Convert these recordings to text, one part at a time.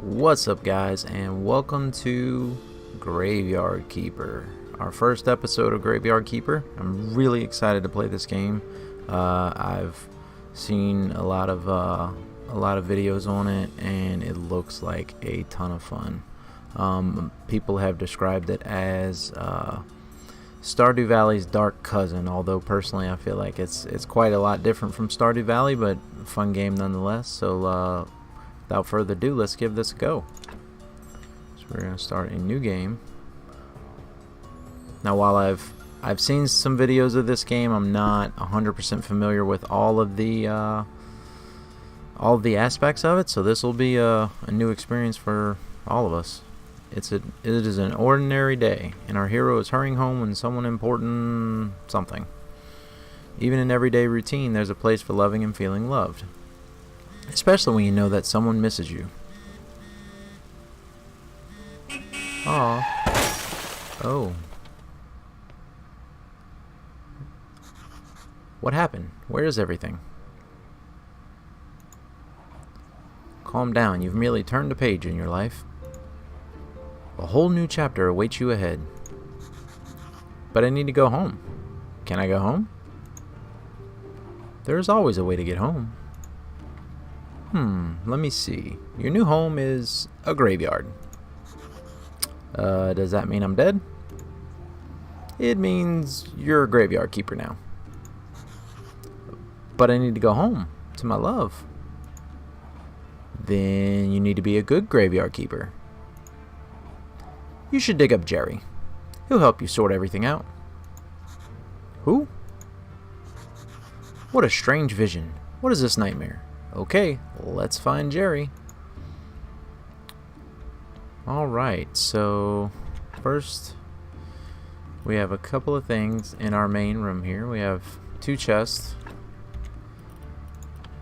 What's up, guys, and welcome to Graveyard Keeper, our first episode of Graveyard Keeper. I'm really excited to play this game. I've seen a lot of videos on it, and it looks like a ton of fun. People have described it as Stardew Valley's dark cousin, although personally I feel like it's quite a lot different from Stardew Valley, but a fun game nonetheless. So without further ado, let's give this a go. So we're going to start a new game. Now, while I've seen some videos of this game, I'm not 100% familiar with all of the aspects of it. So this will be a new experience for all of us. It is an ordinary day, and our hero is hurrying home when someone important something. Even in everyday routine, there's a place for loving and feeling loved. Especially when you know that someone misses you. Aw. Oh. What happened? Where is everything? Calm down. You've merely turned a page in your life. A whole new chapter awaits you ahead. But I need to go home. Can I go home? There is always a way to get home. Let me see. Your new home is a graveyard. Does that mean I'm dead? It means you're a graveyard keeper now. But I need to go home to my love. Then you need to be a good graveyard keeper. You should dig up Jerry. He'll help you sort everything out. Who? What a strange vision. What is this nightmare? Okay, let's find Jerry. Alright, so first we have a couple of things in our main room here. We have two chests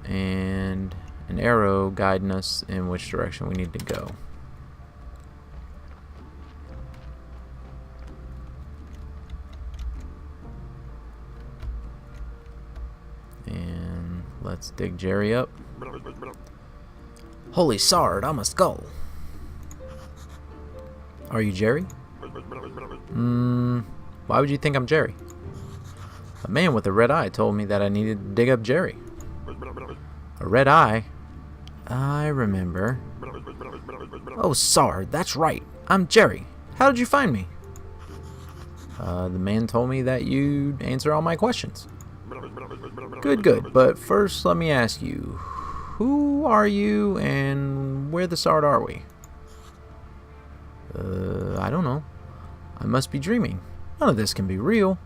and an arrow guiding us in which direction we need to go. And let's dig Jerry up. Holy sard, I'm a skull. Are you Jerry? Why would you think I'm Jerry? A man with a red eye told me that I needed to dig up Jerry. A red eye? I remember. Oh, sard, that's right. I'm Jerry. How did you find me? The man told me that you'd answer all my questions. Good, good. But first, let me ask you, who are you and where the sard are we? I don't know. I must be dreaming. None of this can be real.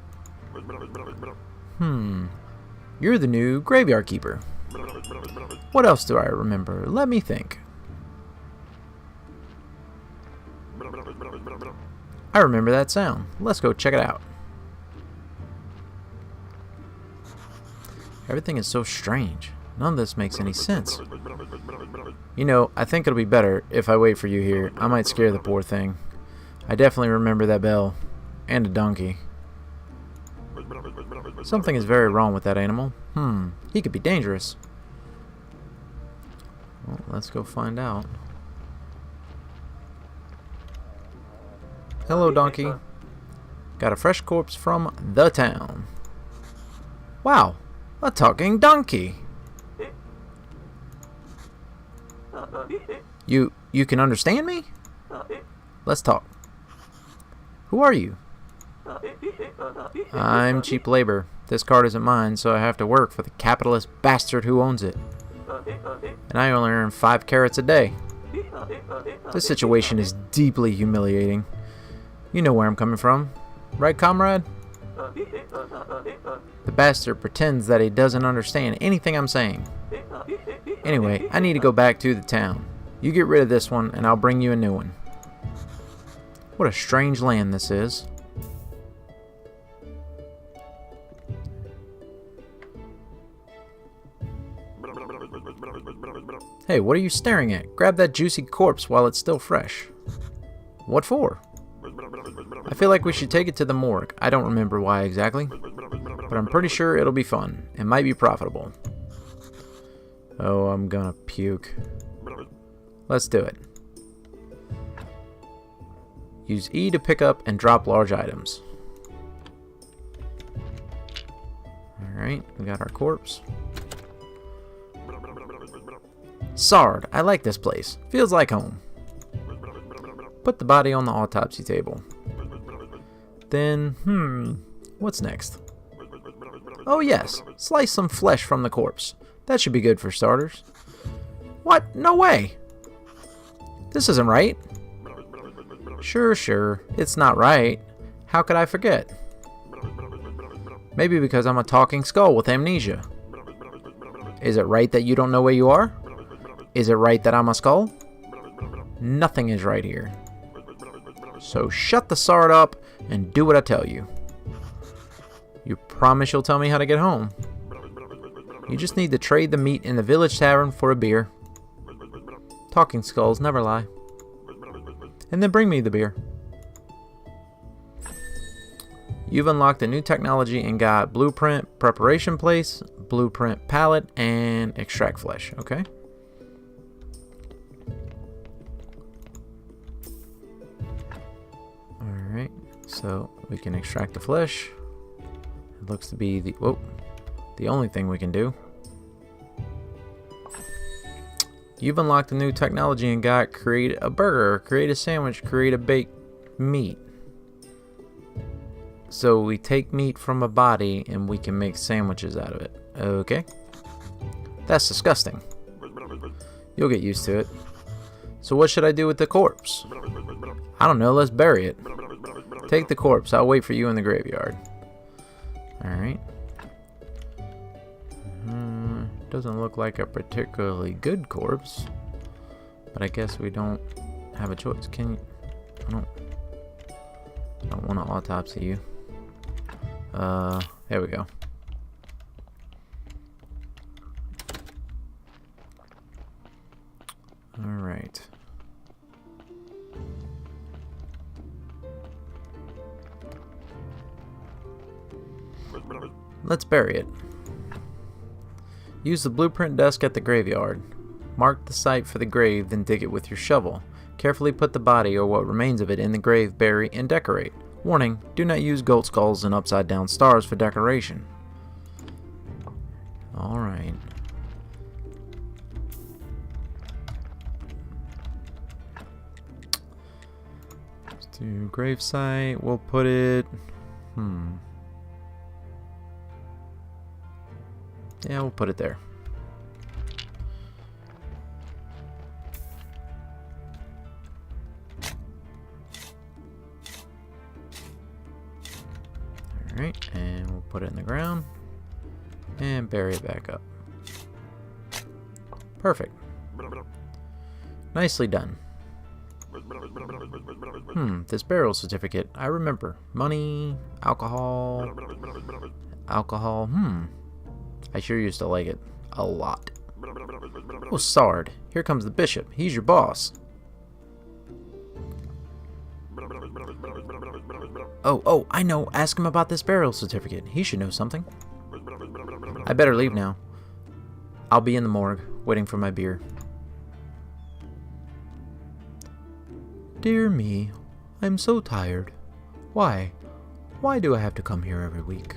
You're the new graveyard keeper. What else do I remember? Let me think. I remember that sound. Let's go check it out. Everything is so strange. None of this makes any sense. You know, I think it'll be better if I wait for you here. I might scare the poor thing. I definitely remember that bell. And a donkey. Something is very wrong with that animal. He could be dangerous. Well, let's go find out. Hello, donkey. Got a fresh corpse from the town. Wow. A talking donkey. You can understand me? Let's talk. Who are you? I'm cheap labor. This cart isn't mine, so I have to work for the capitalist bastard who owns it. And I only earn 5 carrots a day. This situation is deeply humiliating. You know where I'm coming from, right, comrade? The bastard pretends that he doesn't understand anything I'm saying. Anyway, I need to go back to the town. You get rid of this one, and I'll bring you a new one. What a strange land this is. Hey, what are you staring at? Grab that juicy corpse while it's still fresh. What for? I feel like we should take it to the morgue. I don't remember why exactly, but I'm pretty sure it'll be fun. It might be profitable. Oh, I'm gonna puke. Let's do it. Use E to pick up and drop large items. Alright, we got our corpse. Sard, I like this place. Feels like home. Put the body on the autopsy table. Then, what's next? Oh yes, slice some flesh from the corpse. That should be good for starters. What? No way! This isn't right. Sure, it's not right. How could I forget? Maybe because I'm a talking skull with amnesia. Is it right that you don't know where you are? Is it right that I'm a skull? Nothing is right here. So shut the Sard up and do what I tell you. You promise you'll tell me how to get home? You just need to trade the meat in the village tavern for a beer. Talking skulls never lie. And then bring me the beer. You've unlocked a new technology and got blueprint preparation place, blueprint palette, and extract flesh. Okay. Alright, so we can extract the flesh. It looks to be the only thing we can do. You've unlocked a new technology and got create a burger, create a sandwich, create a baked meat. So we take meat from a body and we can make sandwiches out of it. Okay. That's disgusting. You'll get used to it. So what should I do with the corpse? I don't know, let's bury it. Take the corpse, I'll wait for you in the graveyard. Alright. Doesn't look like a particularly good corpse, but I guess we don't have a choice. Can you? I don't want to autopsy you. There we go. All right. Let's bury it. Use the blueprint desk at the graveyard. Mark the site for the grave, then dig it with your shovel. Carefully put the body or what remains of it in the grave, bury, and decorate. Warning, do not use goat skulls and upside down stars for decoration. Alright. Let's do grave site. We'll put it... Yeah, we'll put it there. Alright, and we'll put it in the ground and bury it back up. Perfect. Nicely done. This burial certificate. I remember. Money, alcohol. I sure used to like it. A lot. Oh, Sard. Here comes the bishop. He's your boss. Oh, I know. Ask him about this burial certificate. He should know something. I better leave now. I'll be in the morgue, waiting for my beer. Dear me, I'm so tired. Why? Why do I have to come here every week?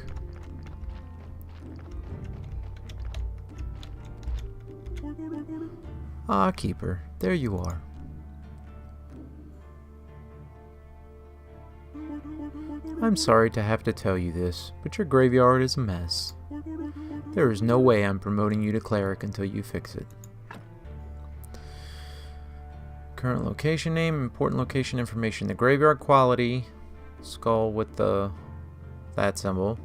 Ah, Keeper, there you are. I'm sorry to have to tell you this, but your graveyard is a mess. There is no way I'm promoting you to cleric until you fix it. Current location name, important location information, the graveyard quality, skull with that symbol,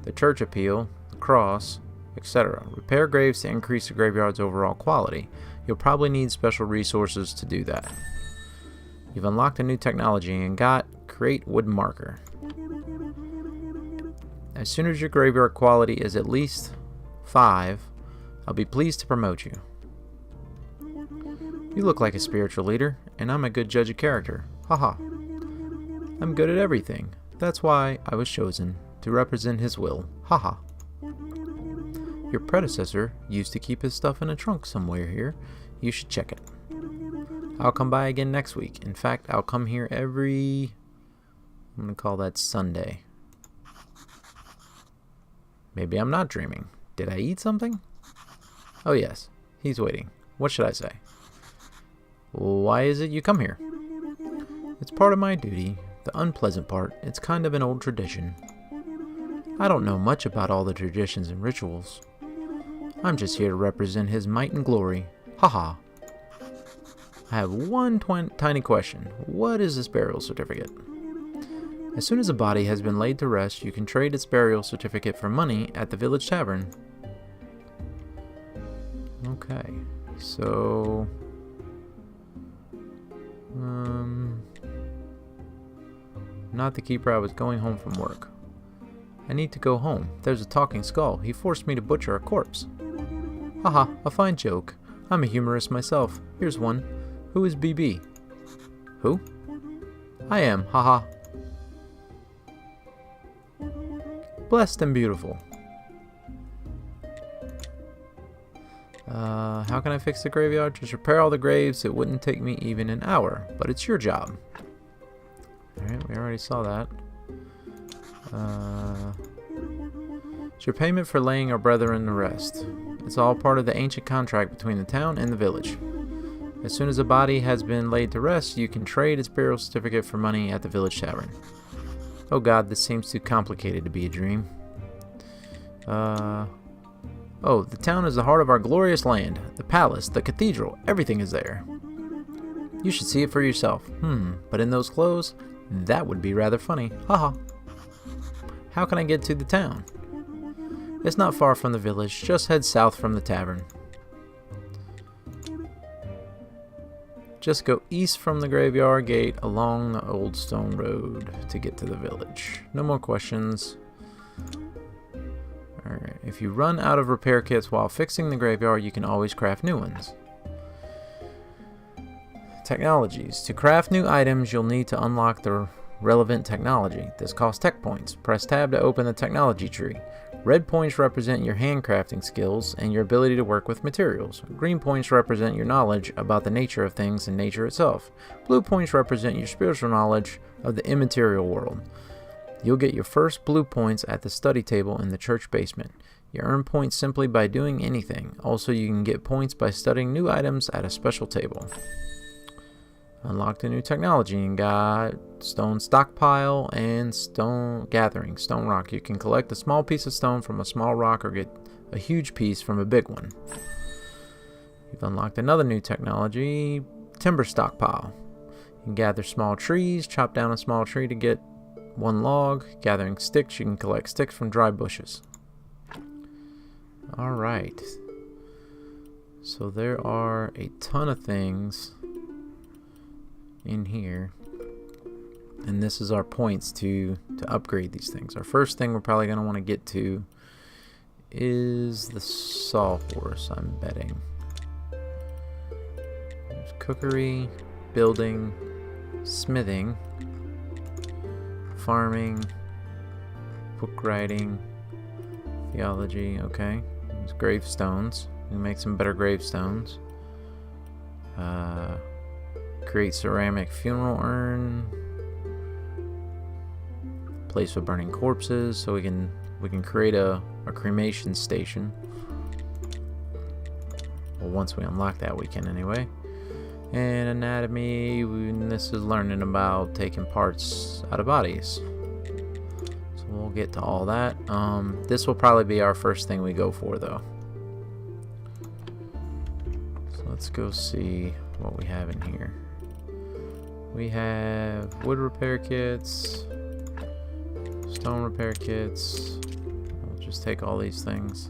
the church appeal, the cross, etc. Repair graves to increase the graveyard's overall quality. You'll probably need special resources to do that. You've unlocked a new technology and got create wood marker. As soon as your graveyard quality is at least 5, I'll be pleased to promote you. You look like a spiritual leader, and I'm a good judge of character. Haha. I'm good at everything. That's why I was chosen, to represent his will. Haha. Your predecessor used to keep his stuff in a trunk somewhere here. You should check it. I'll come by again next week. In fact, I'll come here every... I'm going to call that Sunday. Maybe I'm not dreaming. Did I eat something? Oh yes, he's waiting. What should I say? Why is it you come here? It's part of my duty. The unpleasant part. It's kind of an old tradition. I don't know much about all the traditions and rituals. I'm just here to represent his might and glory. Haha. I have one tiny question. What is this burial certificate? As soon as a body has been laid to rest, you can trade its burial certificate for money at the village tavern. Okay, so... Not the keeper, I was going home from work. I need to go home. There's a talking skull. He forced me to butcher a corpse. Haha, a fine joke. I'm a humorist myself. Here's one. Who is BB? Who? I am, haha. Blessed and beautiful. How can I fix the graveyard? Just repair all the graves. It wouldn't take me even an hour, but it's your job. Alright, we already saw that. It's your payment for laying our brethren to rest. It's all part of the ancient contract between the town and the village. As soon as a body has been laid to rest, you can trade its burial certificate for money at the village tavern. Oh god, this seems too complicated to be a dream. Oh, the town is the heart of our glorious land. The palace, the cathedral, everything is there. You should see it for yourself. But in those clothes, that would be rather funny. Haha. How can I get to the town? It's not far from the village. Just head south from the tavern. Just go east from the graveyard gate along the old stone road to get to the village. No more questions. Alright, if you run out of repair kits while fixing the graveyard, you can always craft new ones. Technologies. To craft new items, you'll need to unlock the relevant technology. This costs tech points. Press tab to open the technology tree. Red points represent your handcrafting skills and your ability to work with materials. Green points represent your knowledge about the nature of things and nature itself. Blue points represent your spiritual knowledge of the immaterial world. You'll get your first blue points at the study table in the church basement. You earn points simply by doing anything. Also, you can get points by studying new items at a special table. Unlocked a new technology and got stone stockpile and stone gathering, stone rock. You can collect a small piece of stone from a small rock or get a huge piece from a big one. You've unlocked another new technology, timber stockpile. You can gather small trees, chop down a small tree to get one log. Gathering sticks, you can collect sticks from dry bushes. Alright. So there are a ton of things in here, and this is our points to upgrade these things. Our first thing we're probably going to want to get to is the sawhorse, I'm betting. There's cookery, building, smithing, farming, book writing, theology. Okay, there's gravestones. We can make some better gravestones. Create ceramic funeral urn. Place for burning corpses, so we can create a cremation station. Well, once we unlock that, we can anyway. And anatomy, this is learning about taking parts out of bodies. So we'll get to all that. This will probably be our first thing we go for, though. So let's go see what we have in here. We have wood repair kits, stone repair kits. We'll just take all these things.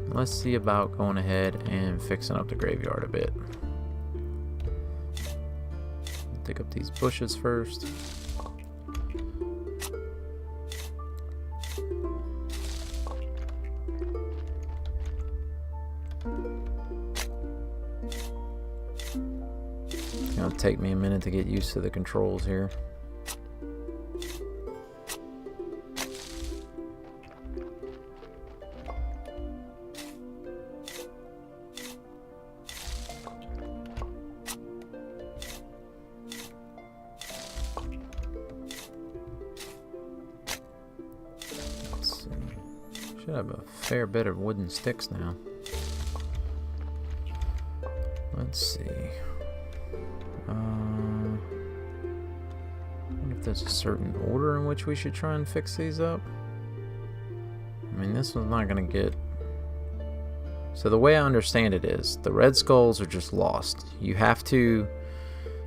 Let's see about going ahead and fixing up the graveyard a bit. Dig up these bushes first. It'll take me a minute to get used to the controls here. Should have a fair bit of wooden sticks now. Let's see. I wonder if there's a certain order in which we should try and fix these up. I mean, this one's not going to get... So the way I understand it is, the red skulls are just lost. You have to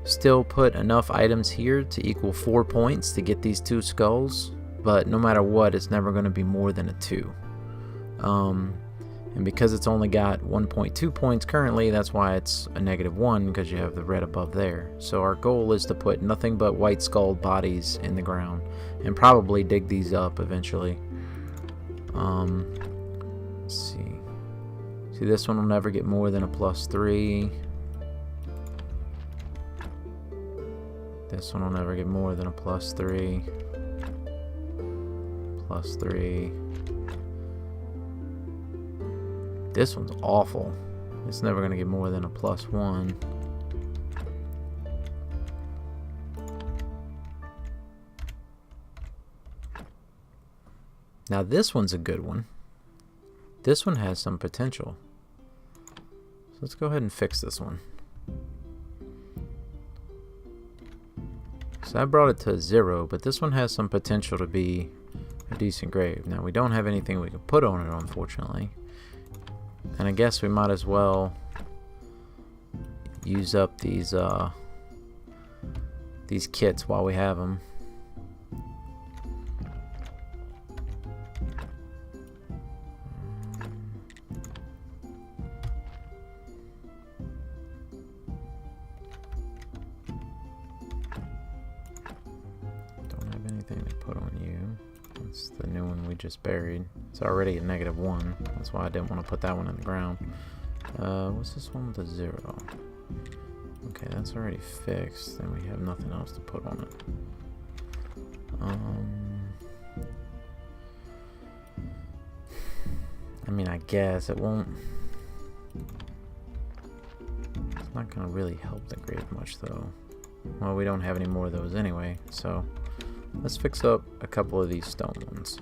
still put enough items here to equal 4 points to get these 2 skulls, but no matter what, it's never going to be more than a 2. And because it's only got 1.2 points currently, that's why it's a -1, because you have the red above there. So our goal is to put nothing but white skulled bodies in the ground, and probably dig these up eventually. Let's see. See, this one will never get more than a +3. This one will never get more than a +3. +3. This one's awful. It's never going to get more than a +1. Now this one's a good one. This one has some potential. So let's go ahead and fix this one. So I brought it to 0, but this one has some potential to be a decent grave. Now we don't have anything we can put on it, unfortunately. And I guess we might as well use up these kits while we have them. Don't have anything to put on you. That's the new one we just buried. It's already a -1. That's why I didn't want to put that one in the ground. What's this one with a 0? Okay, that's already fixed. Then we have nothing else to put on it. I mean, I guess it won't... It's not going to really help the grave much, though. Well, we don't have any more of those anyway, so... Let's fix up a couple of these stone ones.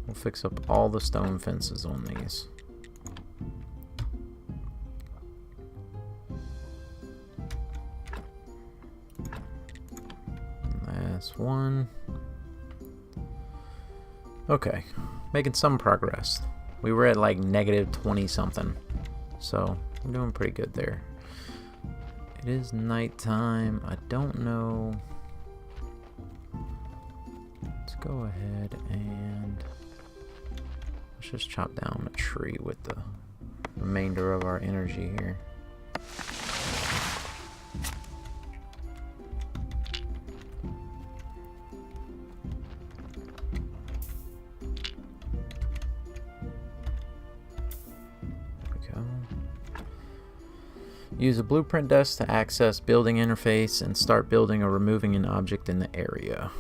We'll fix up all the stone fences on these. Last one. Okay, making some progress. We were at like -20 something, so we're doing pretty good there. It is nighttime. I don't know. Let's go ahead and let's just chop down a tree with the remainder of our energy here. Use a blueprint desk to access building interface and start building or removing an object in the area.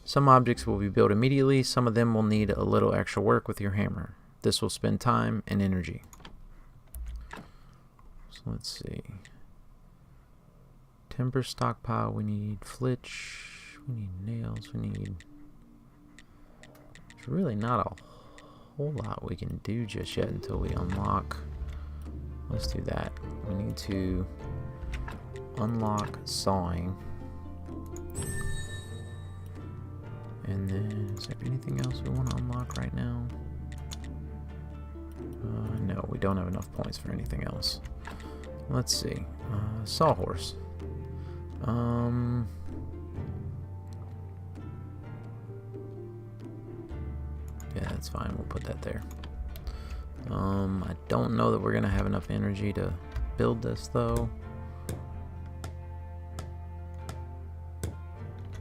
Some objects will be built immediately, some of them will need a little extra work with your hammer. This will spend time and energy. So let's see. Timber stockpile, we need flitch, we need nails, we need... There's really not a whole lot we can do just yet until we unlock... Let's do that. We need to unlock sawing. And then, is there anything else we want to unlock right now? No, we don't have enough points for anything else. Let's see. Sawhorse. Yeah, that's fine. We'll put that there. I don't know that we're gonna have enough energy to build this though.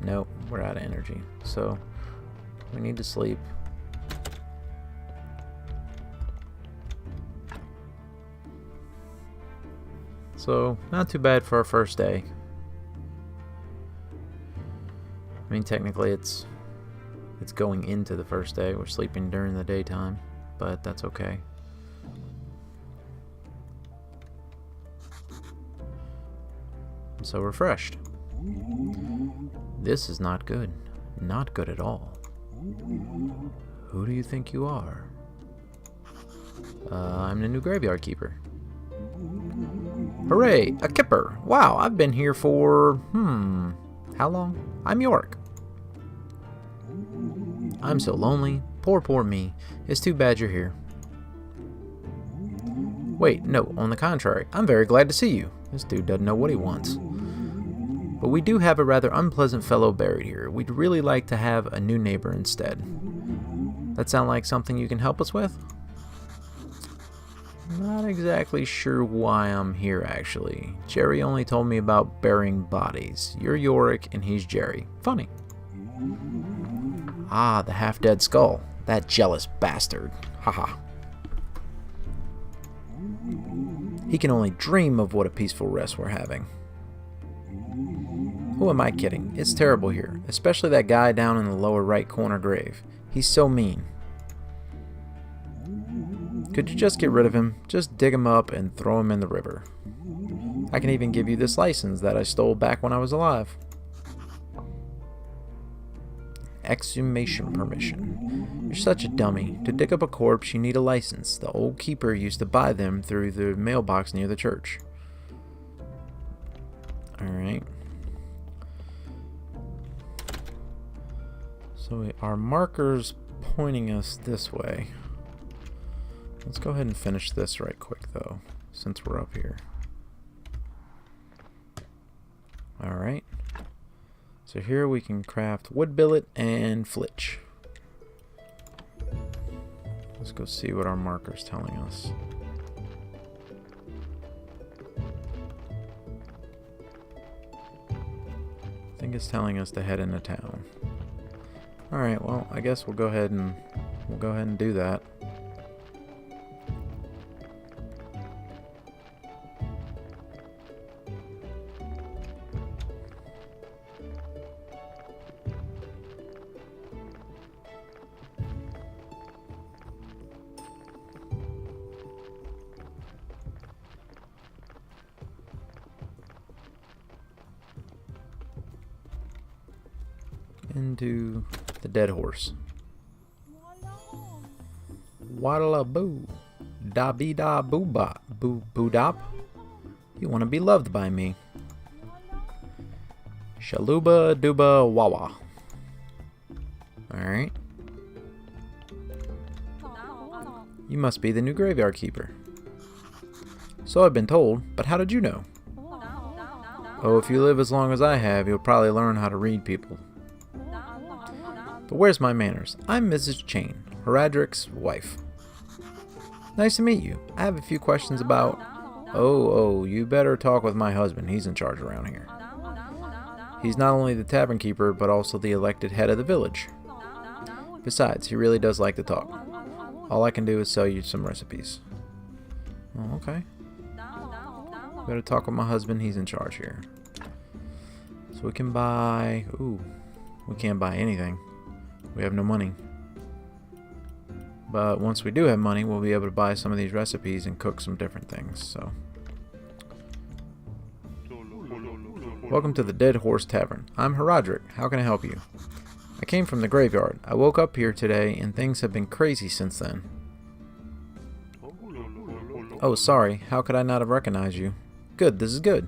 Nope, we're out of energy, so we need to sleep. So not too bad for our first day. I mean, technically it's going into the first day. We're sleeping during the daytime, but that's okay. I'm so refreshed. This is not good. Not good at all. Who do you think you are? I'm the new graveyard keeper. Hooray! A kipper! Wow, I've been here for... how long? I'm York. I'm so lonely. Poor, poor me. It's too bad you're here. Wait, no, on the contrary. I'm very glad to see you. This dude doesn't know what he wants. But we do have a rather unpleasant fellow buried here. We'd really like to have a new neighbor instead. That sound like something you can help us with? Not exactly sure why I'm here, actually. Jerry only told me about burying bodies. You're Yorick and he's Jerry. Funny. Ah, the half-dead skull. That jealous bastard. Haha. He can only dream of what a peaceful rest we're having. Who am I kidding? It's terrible here, especially that guy down in the lower right corner grave. He's so mean. Could you just get rid of him? Just dig him up and throw him in the river. I can even give you this license that I stole back when I was alive. Exhumation permission. You're such a dummy. To dig up a corpse, you need a license. The old keeper used to buy them through the mailbox near the church. Alright. So our marker's pointing us this way. Let's go ahead and finish this right quick, though, since we're up here. Alright. So here we can craft wood billet and flitch. Let's go see what our marker's telling us. I think it's telling us to head into town. Alright, well, I guess we'll go ahead and do that. Into the dead horse. Waddle boo. Da be da boo bop. Boo boo dop. You want to be loved by me. Shaluba dooba wawa. Alright. You must be the new graveyard keeper. So I've been told, but how did you know? Oh, if you live as long as I have, you'll probably learn how to read people. But where's my manners? I'm Mrs. Chain, Heradric's wife. Nice to meet you. I have a few questions about... Oh, you better talk with my husband. He's in charge around here. He's not only the tavern keeper, but also the elected head of the village. Besides, he really does like to talk. All I can do is sell you some recipes. Oh, okay. Better talk with my husband. He's in charge here. So we can buy... Ooh, we can't buy anything. We have no money. But once we do have money, we'll be able to buy some of these recipes and cook some different things, so. Welcome to the Dead Horse Tavern. I'm Heradric. How can I help you? I came from the graveyard. I woke up here today and things have been crazy since then. Oh, sorry. How could I not have recognized you? Good, this is good.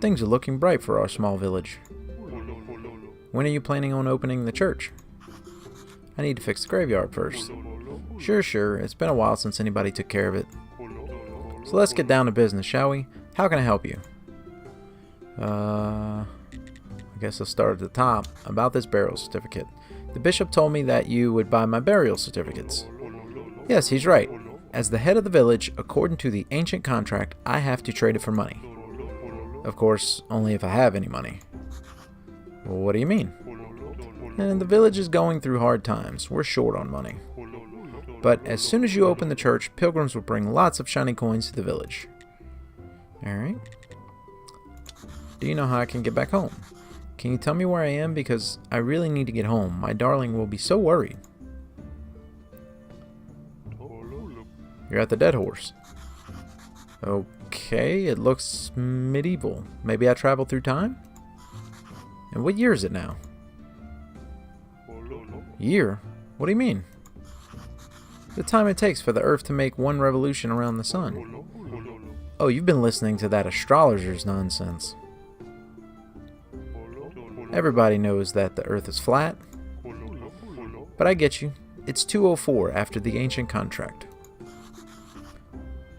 Things are looking bright for our small village. When are you planning on opening the church? I need to fix the graveyard first. Sure. It's been a while since anybody took care of it. So let's get down to business, shall we? How can I help you? I guess I'll start at the top. About this burial certificate. The bishop told me that you would buy my burial certificates. Yes, he's right. As the head of the village, according to the ancient contract, I have to trade it for money. Of course, only if I have any money. Well, what do you mean? And the village is going through hard times. We're short on money. But as soon as you open the church, pilgrims will bring lots of shiny coins to the village. Alright. Do you know how I can get back home? Can you tell me where I am? Because I really need to get home. My darling will be so worried. You're at the Dead Horse. Okay, it looks medieval. Maybe I traveled through time? And what year is it now? Year? What do you mean? The time it takes for the Earth to make one revolution around the sun. Oh, you've been listening to that astrologer's nonsense. Everybody knows that the Earth is flat. But I get you. It's 204 after the ancient contract.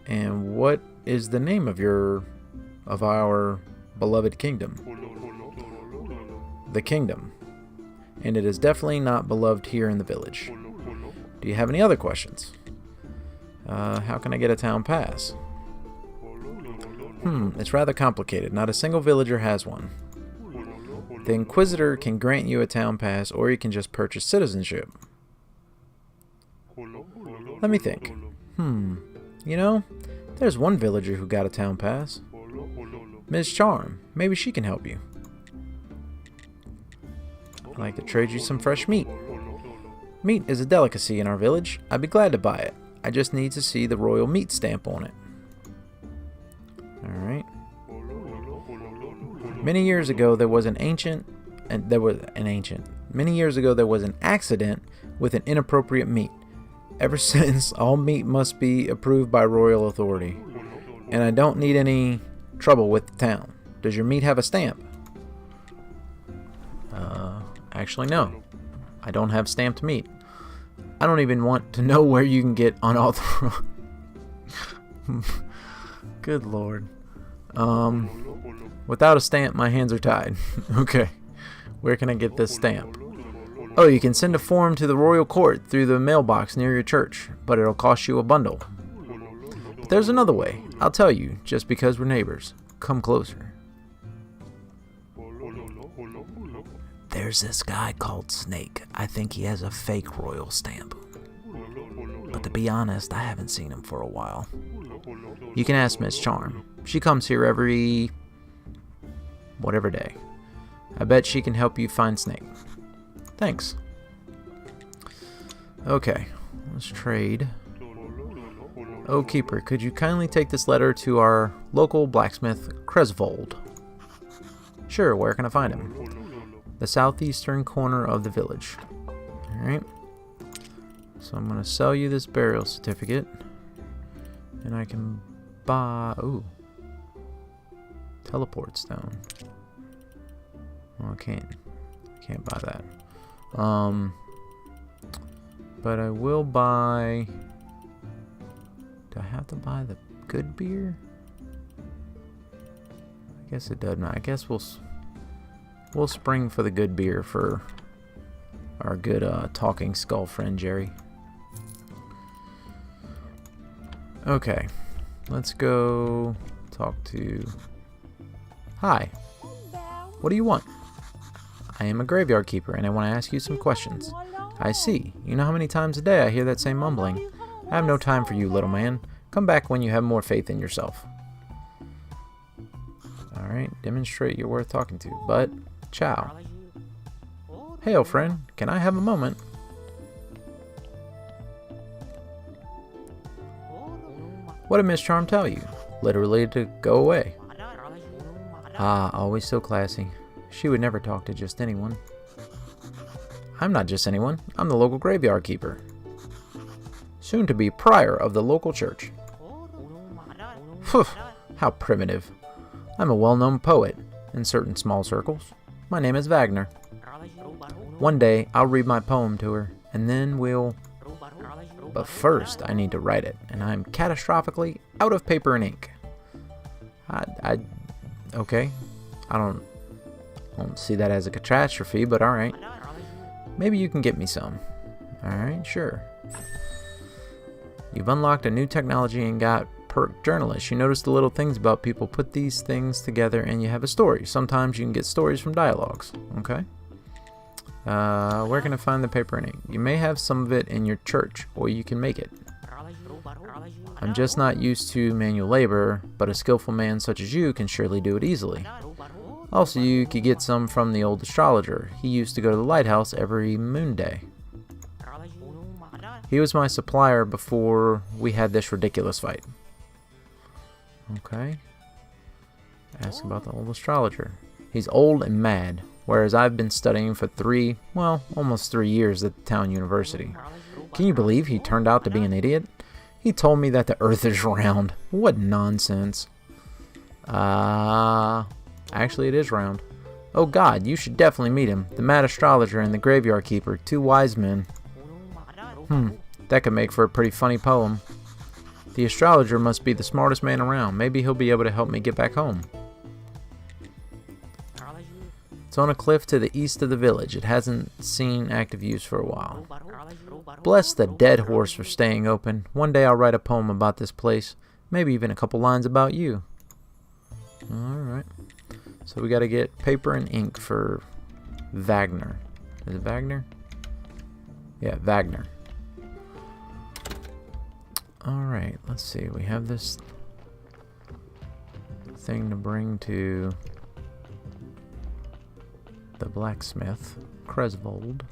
And what is the name of our beloved kingdom? The kingdom. And it is definitely not beloved here in the village. Do you have any other questions? How can I get a town pass? It's rather complicated. Not a single villager has one. The Inquisitor can grant you a town pass, or you can just purchase citizenship. Let me think. You know, there's one villager who got a town pass. Ms. Charm. Maybe she can help you. I'd like to trade you some fresh meat. Meat is a delicacy in our village. I'd be glad to buy it. I just need to see the royal meat stamp on it. Alright. Many years ago there was an accident with an inappropriate meat. Ever since, all meat must be approved by royal authority. And I don't need any trouble with the town. Does your meat have a stamp? Actually no. I don't have stamped meat. I don't even want to know where you can get unauthorized. Good lord. Without a stamp, my hands are tied. Okay. Where can I get this stamp? Oh, you can send a form to the royal court through the mailbox near your church, but it'll cost you a bundle. But there's another way. I'll tell you, just because we're neighbors. Come closer. There's this guy called Snake. I think he has a fake royal stamp. But to be honest, I haven't seen him for a while. You can ask Miss Charm. She comes here every whatever day. I bet she can help you find Snake. Thanks. Okay, let's trade. Oh, Keeper, could you kindly take this letter to our local blacksmith, Cresvold? Sure, where can I find him? The southeastern corner of the village. Alright. So I'm going to sell you this burial certificate. And I can buy... Ooh. Teleport stone. Well, I can't buy that. But I will buy... Do I have to buy the good beer? I guess it doesn't. I guess we'll spring for the good beer for our good talking skull friend Jerry. Okay, let's go talk to... Hi, what do you want? I am a graveyard keeper and I want to ask you some questions. I see. You know how many times a day I hear that same mumbling? I have no time for you, little man. Come back when you have more faith in yourself. Alright, demonstrate you're worth talking to. But, ciao. Hey, old friend, can I have a moment? What did Miss Charm tell you? Literally to go away. Ah, always so classy. She would never talk to just anyone. I'm not just anyone. I'm the local graveyard keeper. Soon to be prior of the local church. Phew, how primitive. I'm a well-known poet in certain small circles. My name is Wagner. One day, I'll read my poem to her, and then we'll... But first, I need to write it, and I'm catastrophically out of paper and ink. Okay. I don't see that as a catastrophe, but alright. Maybe you can get me some. Alright, sure. You've unlocked a new technology and got perk journalist. You notice the little things about people. Put these things together and you have a story. Sometimes you can get stories from dialogues. Okay. Where can I find the paper and ink? You may have some of it in your church, or you can make it. I'm just not used to manual labor, but a skillful man such as you can surely do it easily. Also, you could get some from the old astrologer. He used to go to the lighthouse every moon day. He was my supplier before we had this ridiculous fight. Okay. Ask about the old astrologer. He's old and mad, whereas I've been studying for almost 3 years at the town university. Can you believe he turned out to be an idiot? He told me that the earth is round. What nonsense. Actually it is round. Oh God, you should definitely meet him. The mad astrologer and the graveyard keeper, 2 wise men. That could make for a pretty funny poem. The astrologer must be the smartest man around. Maybe he'll be able to help me get back home. It's on a cliff to the east of the village. It hasn't seen active use for a while. Bless the dead horse for staying open. One day I'll write a poem about this place. Maybe even a couple lines about you. Alright. So we gotta get paper and ink for Wagner. Is it Wagner? Yeah, Wagner. Alright, let's see. We have this thing to bring to the blacksmith, Cresvold.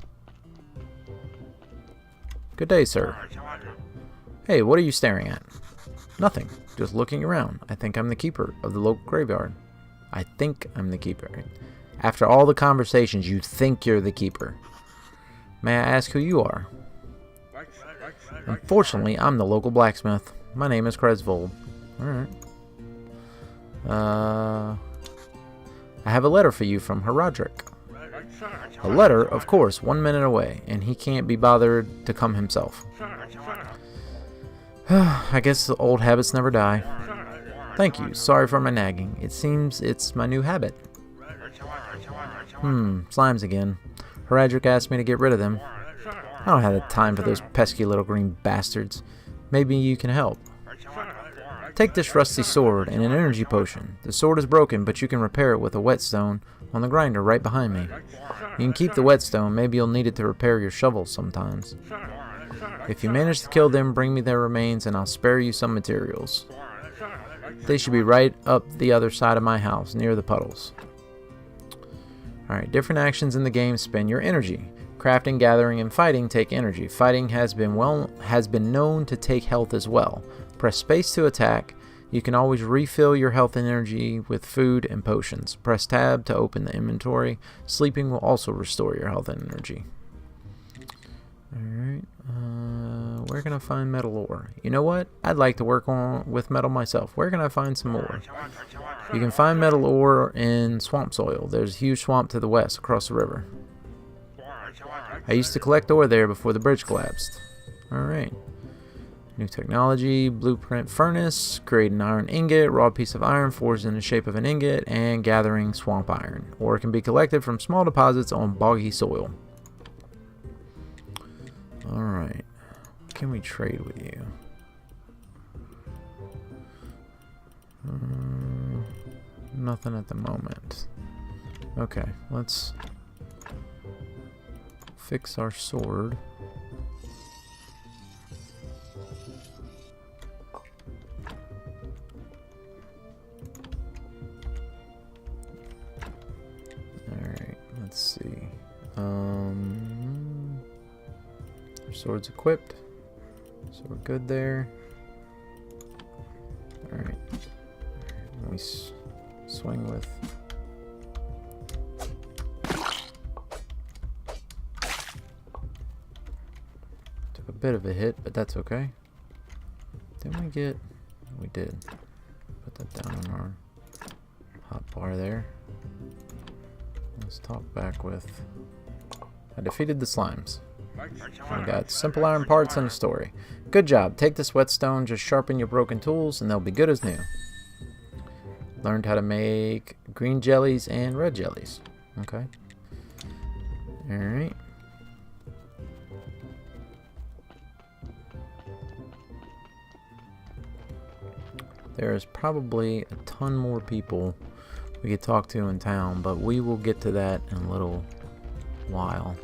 Good day, sir. Hey, what are you staring at? Nothing. Just looking around. I think I'm the keeper of the local graveyard. I think I'm the keeper. After all the conversations, you think you're the keeper. May I ask who you are? Unfortunately, I'm the local blacksmith. My name is Cresvold. Alright. I have a letter for you from Herodric. A letter, of course, 1 minute away, and he can't be bothered to come himself. I guess the old habits never die. Thank you. Sorry for my nagging. It seems it's my new habit. Slimes again. Herodric asked me to get rid of them. I don't have the time for those pesky little green bastards. Maybe you can help. Take this rusty sword and an energy potion. The sword is broken, but you can repair it with a whetstone on the grinder right behind me. You can keep the whetstone. Maybe you'll need it to repair your shovel sometimes. If you manage to kill them, bring me their remains and I'll spare you some materials. They should be right up the other side of my house, near the puddles. Alright, different actions in the game spend your energy. Crafting, gathering, and fighting take energy. Fighting has been known to take health as well. Press space to attack. You can always refill your health and energy with food and potions. Press tab to open the inventory. Sleeping will also restore your health and energy. Alright, where can I find metal ore? You know what? I'd like to work with metal myself. Where can I find some more? You can find metal ore in swamp soil. There's a huge swamp to the west across the river. I used to collect ore there before the bridge collapsed. Alright. New technology, blueprint furnace, create an iron ingot, raw piece of iron forged in the shape of an ingot, and gathering swamp iron. Ore can be collected from small deposits on boggy soil. Alright. Can we trade with you? Nothing at the moment. Okay, let's fix our sword. Alright, let's see. Our sword's equipped, so we're good there. Alright. We swing with. Took a bit of a hit, but that's okay. Didn't we get? We did. Put that down on our hot bar there. Let's talk back with. I defeated the slimes. We got simple iron parts and a story. Good job. Take this whetstone, just sharpen your broken tools, and they'll be good as new. Learned how to make green jellies and red jellies. Okay. Alright. There's probably a ton more people we could talk to in town, but we will get to that in a little while.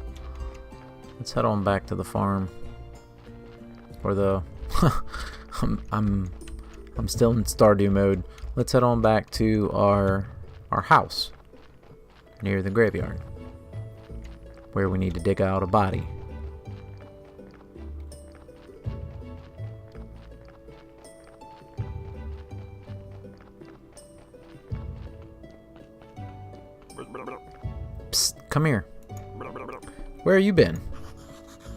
Let's head on back to the farm. Or the I'm still in Stardew mode. Let's head on back to our house near the graveyard, where we need to dig out a body. Psst, come here. Where have you been?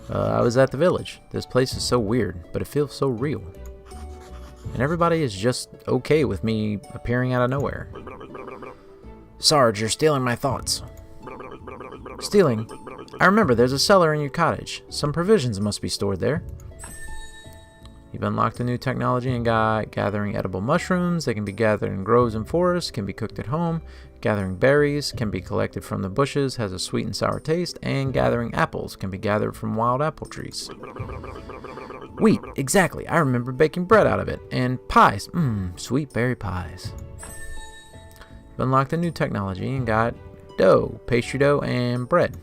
I was at the village. This place is so weird, but it feels so real. And everybody is just okay with me appearing out of nowhere. Sarge, you're stealing my thoughts. Stealing? I remember there's a cellar in your cottage. Some provisions must be stored there. You've unlocked a new technology and got gathering edible mushrooms. They can be gathered in groves and forests, can be cooked at home. Gathering berries can be collected from the bushes, has a sweet and sour taste. And gathering apples can be gathered from wild apple trees. Wheat, exactly. I remember baking bread out of it. And pies. Sweet berry pies. You've unlocked a new technology and got dough, pastry dough, and bread.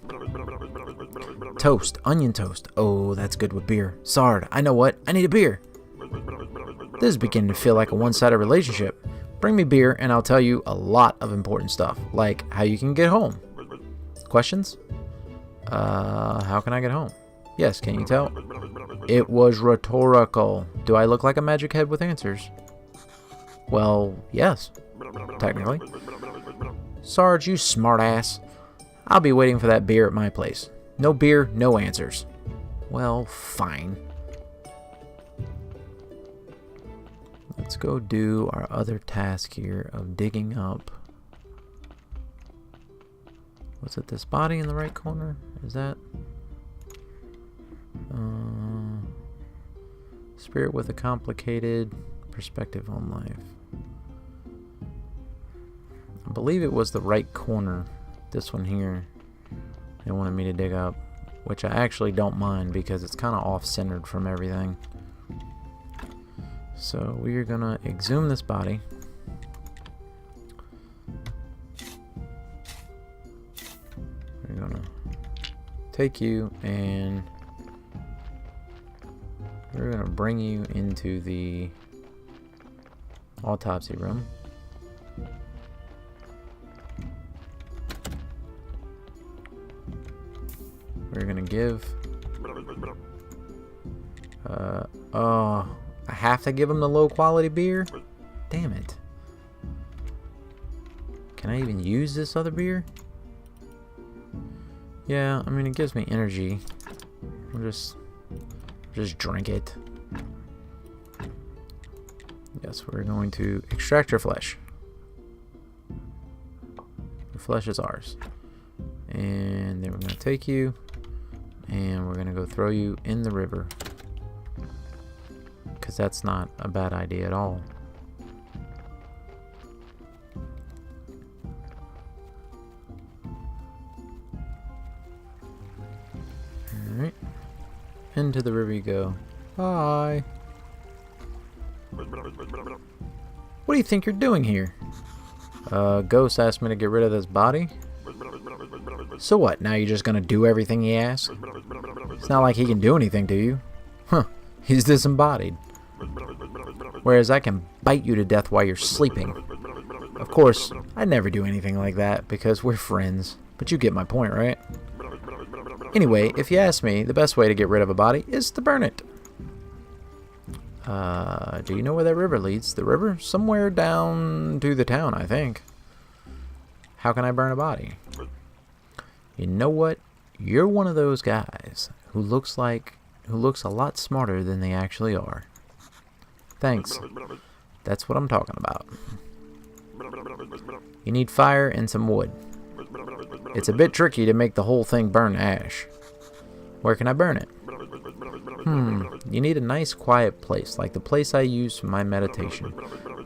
Toast, onion toast. Oh, that's good with beer. Sard, I know what. I need a beer. This is beginning to feel like a one-sided relationship. Bring me beer and I'll tell you a lot of important stuff, like how you can get home. Questions? How can I get home? Yes, can you tell? It was rhetorical. Do I look like a magic head with answers? Well, yes, technically. Sarge, you smartass. I'll be waiting for that beer at my place. No beer, no answers. Well, fine. Let's go do our other task here of digging up. Was it this body in the right corner? Is that? Spirit with a complicated perspective on life. I believe it was the right corner. This one here. They wanted me to dig up, which I actually don't mind because it's kind of off-centered from everything. So we are gonna exhume this body. We're gonna take you and we're gonna bring you into the autopsy room. We're gonna give I have to give him the low quality beer? Damn it. Can I even use this other beer? Yeah, I mean it gives me energy. We'll just drink it. Yes, we're going to extract your flesh. The flesh is ours. And then we're gonna take you and we're gonna go throw you in the river, because that's not a bad idea at all. Alright. Into the river you go. Bye. What do you think you're doing here? Ghost asked me to get rid of this body. So what, now you're just gonna do everything he asks? It's not like he can do anything to you. Huh, he's disembodied. Whereas I can bite you to death while you're sleeping. Of course, I'd never do anything like that because we're friends. But you get my point, right? Anyway, if you ask me, the best way to get rid of a body is to burn it. Do you know where that river leads? The river? Somewhere down to the town, I think. How can I burn a body? You know what? You're one of those guys who looks a lot smarter than they actually are. Thanks. That's what I'm talking about. You need fire and some wood. It's a bit tricky to make the whole thing burn ash. Where can I burn it? You need a nice quiet place, like the place I use for my meditation.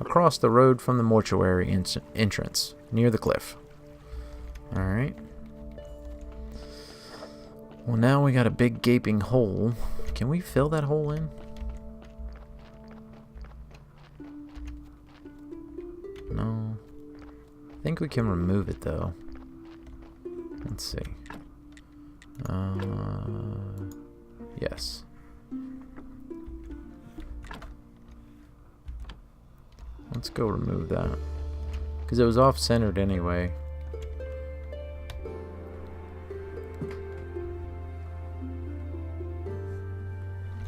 Across the road from the mortuary entrance, near the cliff. Alright. Well, now we got a big gaping hole. Can we fill that hole in? No. I think we can remove it, though. Let's see. Yes. Let's go remove that. Because it was off-centered anyway.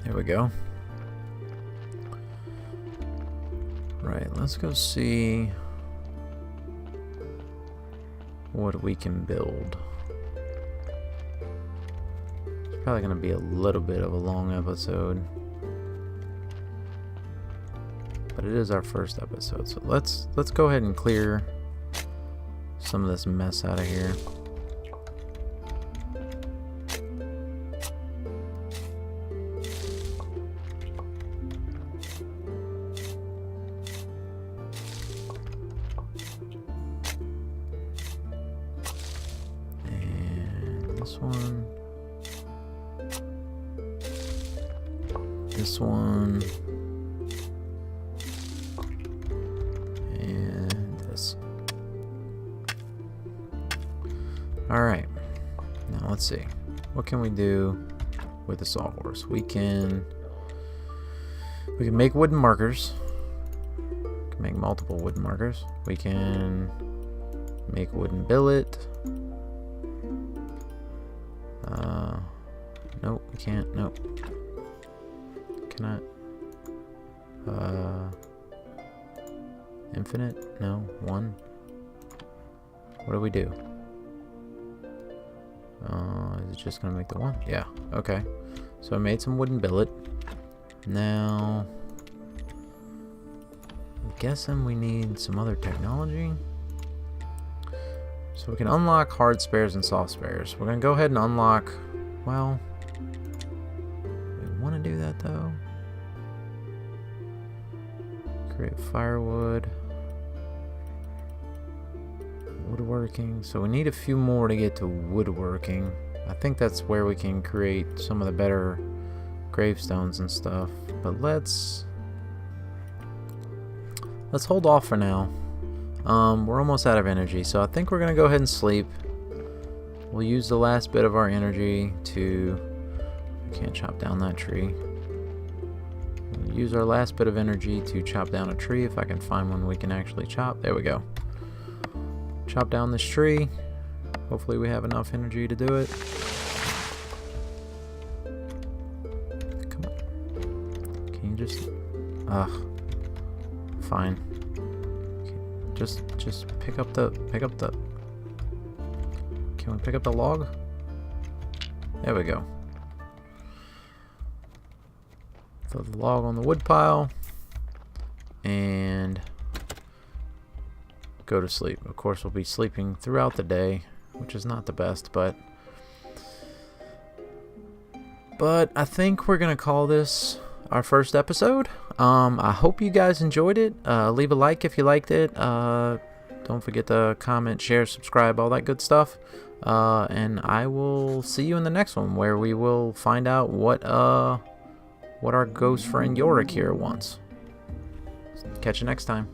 There we go. Right, let's go see. what we can build. It's probably going to be a little bit of a long episode, but it is our first episode, so let's go ahead and clear some of this mess out of here. This one, and this. Alright, now let's see. What can we do with the sawhorse? We can make wooden markers. We can make multiple wooden markers. We can make wooden billet. Nope, we can't. Nope. Can I? Infinite? No. One. What do we do? Is it just gonna make the one? Yeah. Okay. So I made some wooden billet. Now, I'm guessing we need some other technology. So we can unlock hard spares and soft spares. We're gonna go ahead and unlock. Well, we want to do that though. Create firewood, woodworking. So we need a few more to get to woodworking. I think that's where we can create some of the better gravestones and stuff. But let's hold off for now. We're almost out of energy, so I think we're gonna go ahead and sleep. We'll use the last bit of our energy to... I can't chop down that tree. We'll use our last bit of energy to chop down a tree, if I can find one we can actually chop. There we go. Chop down this tree. Hopefully we have enough energy to do it. Come on. Can you just... Ugh. Fine. Just pick up the... Can we pick up the log? There we go. Throw the log on the wood pile and go to sleep. Of course, we'll be sleeping throughout the day, which is not the best, but I think we're gonna call this our first episode. I hope you guys enjoyed it. Leave a like if you liked it. Don't forget to comment, share, subscribe, all that good stuff. And I will see you in the next one, where we will find out what our ghost friend Yorick here wants. Catch you next time.